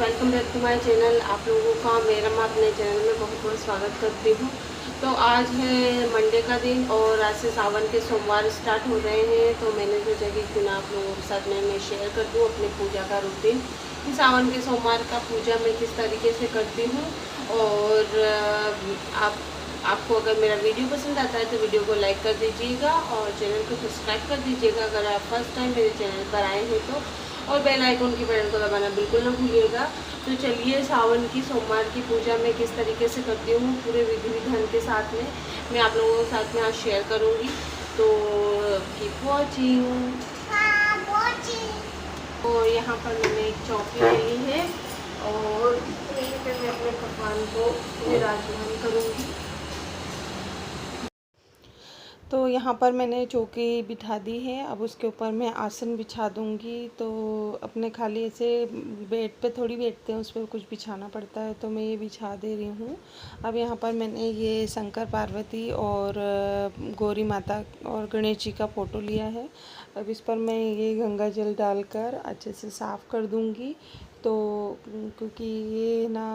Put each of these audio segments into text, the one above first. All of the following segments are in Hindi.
Welcome back to my channel. आप लोगों का मेरा मैं अपने चैनल में बहुत बहुत स्वागत करती हूँ। तो आज है मंडे का दिन और आज से सावन के सोमवार स्टार्ट हो रहे हैं। तो मैंने सोचा कि क्यों ना आप लोगों के साथ मैं शेयर कर दूँ अपनी पूजा का रूटीन कि सावन के सोमवार का पूजा मैं किस तरीके से करती हूँ। और आपको अगर मेरा वीडियो पसंद आता है तो वीडियो को लाइक कर दीजिएगा और चैनल को सब्सक्राइब कर दीजिएगा अगर आप फर्स्ट टाइम मेरे चैनल पर आए हैं तो। और बेल आइकन की बटन को दबाना बिल्कुल ना भूलिएगा। तो चलिए सावन की सोमवार की पूजा मैं किस तरीके से करती हूँ पूरे विधि विधान के साथ में मैं आप लोगों के साथ में आज शेयर करूँगी। तो कीप वॉचिंग। और यहाँ पर मैंने एक चौकी ले ली है और यहीं पर मैं अपने भगवान को विराजमान करूँगी। तो यहाँ पर मैंने चौकी बिठा दी है। अब उसके ऊपर मैं आसन बिछा दूँगी। तो अपने खाली ऐसे बेड पे थोड़ी बैठते हैं, उस पर कुछ बिछाना पड़ता है, तो मैं ये बिछा दे रही हूँ। अब यहाँ पर मैंने ये शंकर पार्वती और गौरी माता और गणेश जी का फ़ोटो लिया है। अब इस पर मैं ये गंगा जल डालकर अच्छे से साफ़ कर दूँगी। तो क्योंकि ये ना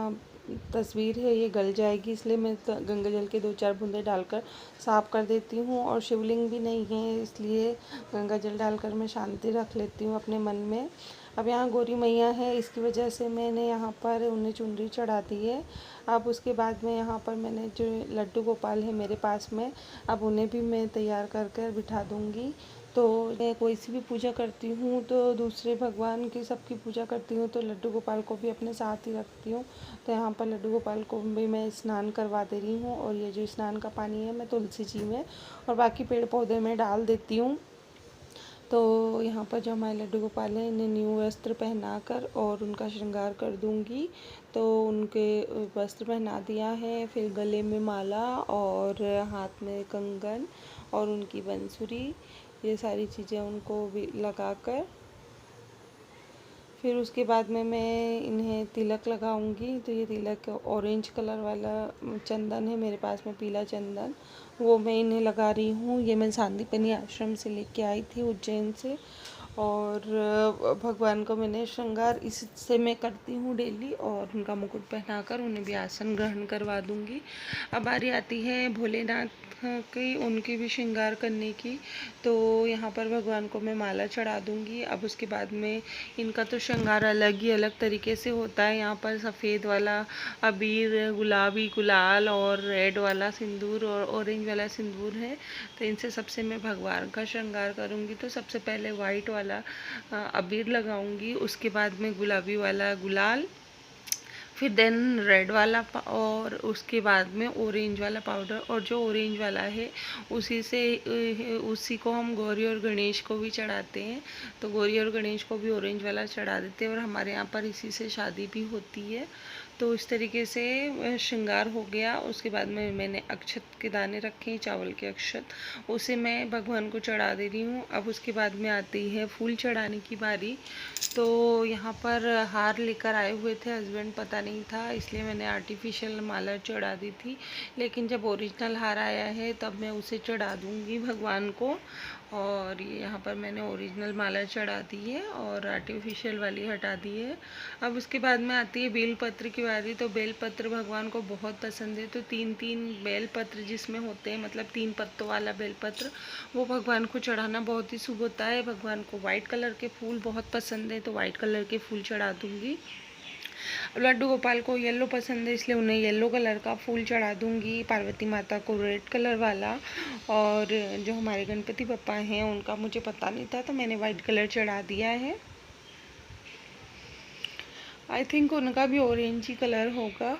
तस्वीर है ये गल जाएगी, इसलिए मैं गंगा जल के 2-4 बूंदे डालकर साफ़ कर देती हूँ। और शिवलिंग भी नहीं है इसलिए गंगा जल डालकर मैं शांति रख लेती हूँ अपने मन में। अब यहाँ गौरी मैया है, इसकी वजह से मैंने यहाँ पर उन्हें चुनरी चढ़ा दी है। अब उसके बाद में यहाँ पर मैंने जो लड्डू गोपाल है मेरे पास में, अब उन्हें भी मैं तैयार कर कर बिठा दूँगी। तो मैं कोई सी भी पूजा करती हूँ तो दूसरे भगवान की सबकी पूजा करती हूँ तो लड्डू गोपाल को भी अपने साथ ही रखती हूँ। तो यहाँ पर लड्डू गोपाल को भी मैं स्नान करवा दे रही हूँ। और ये जो स्नान का पानी है मैं तुलसी जी में और बाकी पेड़ पौधे में डाल देती हूँ। तो यहाँ पर जो हमारे लड्डू गोपाल हैं इन्हें न्यू वस्त्र पहनाकर और उनका श्रृंगार कर दूँगी। तो उनके वस्त्र पहना दिया है, फिर गले में माला और हाथ में कंगन और उनकी बंसुरी, ये सारी चीज़ें उनको भी लगाकर फिर उसके बाद में मैं इन्हें तिलक लगाऊंगी। तो ये तिलक ऑरेंज कलर वाला चंदन है मेरे पास में, पीला चंदन, वो मैं इन्हें लगा रही हूँ। ये मैं सांदीपनी आश्रम से लेके आई थी उज्जैन से। और भगवान को मैंने श्रृंगार इससे मैं करती हूँ डेली और उनका मुकुट पहनाकर उन्हें भी आसन ग्रहण करवा दूँगी। अब बारी आती है भोलेनाथ की, उनकी भी श्रृंगार करने की। तो यहाँ पर भगवान को मैं माला चढ़ा दूँगी। अब उसके बाद में इनका तो श्रृंगार अलग ही अलग तरीके से होता है। यहाँ पर सफ़ेद वाला अबीर, गुलाबी गुलाल और रेड वाला सिंदूर और ऑरेंज वाला सिंदूर है। तो इनसे सबसे मैं भगवान का श्रृंगार करूँगी। तो सबसे पहले वाइट वाला अबीर लगाऊंगी, उसके बाद में गुलाबी वाला गुलाल, फिर देन रेड वाला और उसके बाद में ऑरेंज वाला पाउडर। और जो ऑरेंज वाला है उसी को हम गौरी और गणेश को भी चढ़ाते हैं। तो गौरी और गणेश को भी ऑरेंज वाला चढ़ा देते हैं और हमारे यहाँ पर इसी से शादी भी होती है। तो इस तरीके से श्रृंगार हो गया। उसके बाद में मैंने अक्षत के दाने रखे हैं, चावल के अक्षत, उसे मैं भगवान को चढ़ा दे रही हूँ। अब उसके बाद में आती है फूल चढ़ाने की बारी। तो यहाँ पर हार लेकर आए हुए थे हस्बैंड, पता नहीं था इसलिए मैंने आर्टिफिशियल माला चढ़ा दी थी। लेकिन जब ओरिजिनल हार आया है तब मैं उसे चढ़ा दूँगी भगवान को। और यहाँ पर मैंने ओरिजिनल माला चढ़ा दी है और आर्टिफिशियल वाली हटा दी है। अब उसके बाद में आती है बेलपत्र की बारी। तो बेलपत्र भगवान को बहुत पसंद है। तो 3-3 बेलपत्र जिसमें होते हैं, मतलब 3 पत्तों वाला बेलपत्र, वो भगवान को चढ़ाना बहुत ही शुभ होता है। भगवान को वाइट कलर के फूल बहुत पसंद है तो वाइट कलर के फूल चढ़ा दूँगी। लड्डू गोपाल को येलो पसंद है इसलिए उन्हें येलो कलर का फूल चढ़ा दूँगी। पार्वती माता को रेड कलर वाला। और जो हमारे गणपति बप्पा हैं उनका मुझे पता नहीं था तो मैंने वाइट कलर चढ़ा दिया है। आई थिंक उनका भी ऑरेंज ही कलर होगा।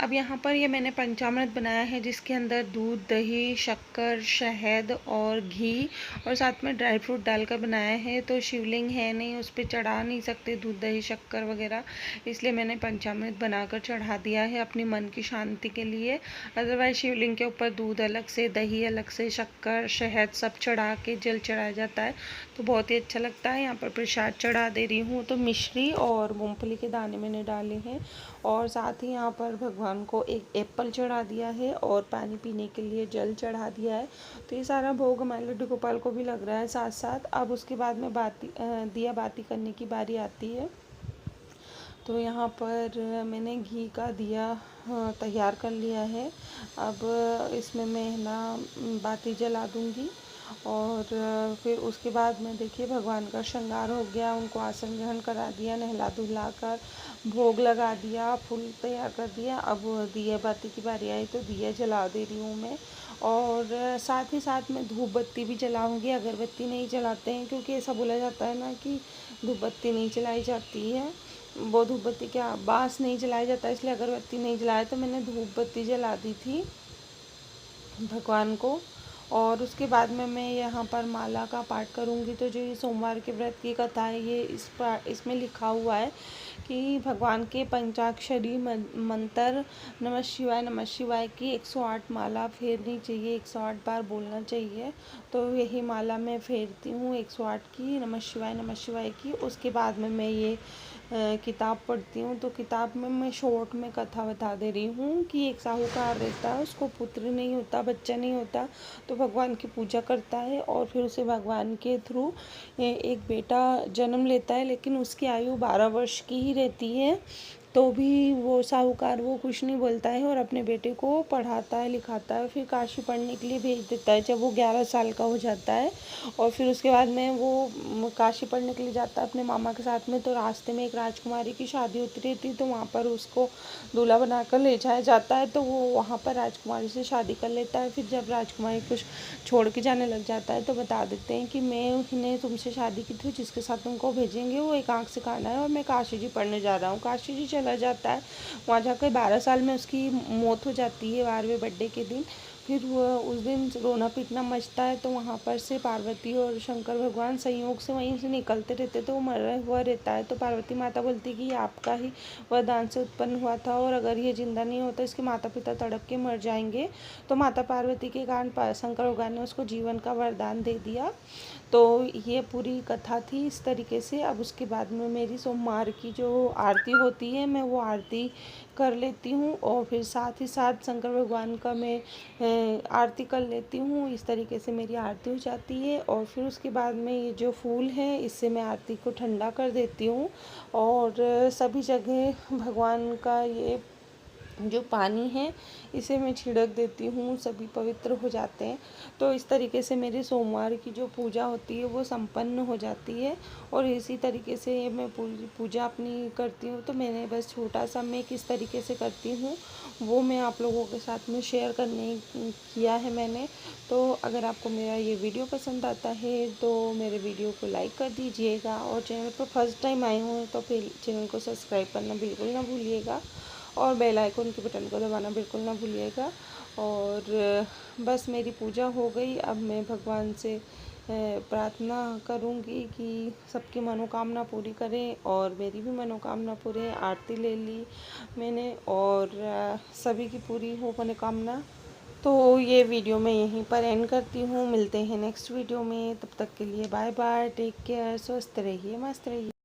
अब यहाँ पर ये मैंने पंचामृत बनाया है जिसके अंदर दूध, दही, शक्कर, शहद और घी और साथ में ड्राई फ्रूट डालकर बनाया है। तो शिवलिंग है नहीं, उस पर चढ़ा नहीं सकते दूध, दही, शक्कर वगैरह, इसलिए मैंने पंचामृत बनाकर चढ़ा दिया है अपनी मन की शांति के लिए। अदरवाइज शिवलिंग के ऊपर दूध अलग से, दही अलग से, शक्कर, शहद सब चढ़ा के जल चढ़ाया जाता है तो बहुत ही अच्छा लगता है। यहाँ पर प्रसाद चढ़ा दे रही हूँ। तो मिश्री और मूँगफली के दाने मैंने डाले हैं और साथ ही यहाँ पर भगवान को एक एप्पल चढ़ा दिया है और पानी पीने के लिए जल चढ़ा दिया है। तो ये सारा भोग हमारे लड्डू गोपाल को भी लग रहा है साथ साथ। अब उसके बाद में दिया बाती करने की बारी आती है। तो यहाँ पर मैंने घी का दिया तैयार कर लिया है। अब इसमें मैं ना बाती जला दूँगी और फिर उसके बाद में देखिए भगवान का श्रृंगार हो गया, उनको आसन ग्रहण करा दिया, नहला धुला कर भोग लगा दिया, फूल तैयार कर दिया। अब दिया बाती की बारी आई तो दिया जला दे रही हूँ मैं। और साथ ही साथ मैं धूप बत्ती भी जलाऊँगी, अगरबत्ती नहीं जलाते हैं क्योंकि ऐसा बोला जाता है ना कि धूप बत्ती नहीं जलाई जाती है, वो धूप बत्ती क्या बाँस नहीं जलाया जाता, इसलिए अगरबत्ती नहीं जलाया। तो मैंने धूप बत्ती जला दी थी भगवान को। और उसके बाद में मैं यहाँ पर माला का पाठ करूँगी। तो जो ये सोमवार के व्रत की कथा है, ये इसमें लिखा हुआ है कि भगवान के पंचाक्षरी मंत्र नमः शिवाय की 108 माला फेरनी चाहिए, 108 बार बोलना चाहिए। तो यही माला मैं फेरती हूँ 108 की, नमः शिवाय की। उसके बाद में मैं ये किताब पढ़ती हूँ। तो किताब में मैं शॉर्ट में कथा बता दे रही हूँ कि एक साहूकार रहता है, उसको पुत्र नहीं होता, बच्चा नहीं होता, तो भगवान की पूजा करता है और फिर उसे भगवान के थ्रू एक बेटा जन्म लेता है, लेकिन उसकी आयु 12 वर्ष की ही रहती है। तो भी वो साहूकार वो कुछ नहीं बोलता है और अपने बेटे को पढ़ाता है लिखाता है, फिर काशी पढ़ने के लिए भेज देता है जब वो 11 साल का हो जाता है। और फिर उसके बाद में वो काशी पढ़ने के लिए जाता है अपने मामा के साथ में। तो रास्ते में एक राजकुमारी की शादी होती रहती, तो वहाँ पर उसको दूल्हा बनाकर ले जाया जाता है। तो वो वहाँ पर राजकुमारी से शादी कर लेता है। फिर जब राजकुमारी कुछ छोड़ के जाने लग जाता है तो बता देते हैं कि मैं उन्हें तुमसे शादी की थी, जिसके साथ तुमको भेजेंगे वो एक आँख से काना है और मैं काशी जी पढ़ने जा रहा हूँ। काशी जी चला जाता है, वहाँ जाकर 12 साल में उसकी मौत हो जाती है 12वें बर्थडे के दिन। फिर वो उस दिन रोना पीटना मचता है। तो वहाँ पर से पार्वती और शंकर भगवान संयोग से वहीं से निकलते रहते, तो वो मरा हुआ रहता है। तो पार्वती माता बोलती कि ये आपका ही वरदान से उत्पन्न हुआ था और अगर ये जिंदा नहीं होता इसके माता पिता तड़प के मर जाएंगे। तो माता पार्वती के कारण शंकर भगवान ने उसको जीवन का वरदान दे दिया। तो ये पूरी कथा थी इस तरीके से। अब उसके बाद में मेरी सोमवार की जो आरती होती है, मैं वो आरती कर लेती हूँ और फिर साथ ही साथ शंकर भगवान का मैं आरती कर लेती हूँ। इस तरीके से मेरी आरती हो जाती है। और फिर उसके बाद में ये जो फूल है इससे मैं आरती को ठंडा कर देती हूँ और सभी जगह भगवान का ये जो पानी है इसे मैं छिड़क देती हूँ, सभी पवित्र हो जाते हैं। तो इस तरीके से मेरी सोमवार की जो पूजा होती है वो संपन्न हो जाती है और इसी तरीके से मैं पूरी पूजा अपनी करती हूँ। तो मैंने बस छोटा सा मैं किस तरीके से करती हूँ वो मैं आप लोगों के साथ में शेयर करने किया है मैंने। तो अगर आपको मेरा ये वीडियो पसंद आता है तो मेरे वीडियो को लाइक कर दीजिएगा और चैनल पर फर्स्ट टाइम आए हुए तो फिर चैनल को सब्सक्राइब करना बिल्कुल ना भूलिएगा और बेल आइकन के बटन को दबाना बिल्कुल ना भूलिएगा। और बस मेरी पूजा हो गई। अब मैं भगवान से प्रार्थना करूँगी कि सबकी मनोकामना पूरी करें और मेरी भी मनोकामना पूरी। आरती ले ली मैंने और सभी की पूरी हो मनोकामना। तो ये वीडियो मैं यहीं पर एंड करती हूँ, मिलते हैं नेक्स्ट वीडियो में। तब तक के लिए बाय बाय, टेक केयर, स्वस्थ रहिए, मस्त रहिए।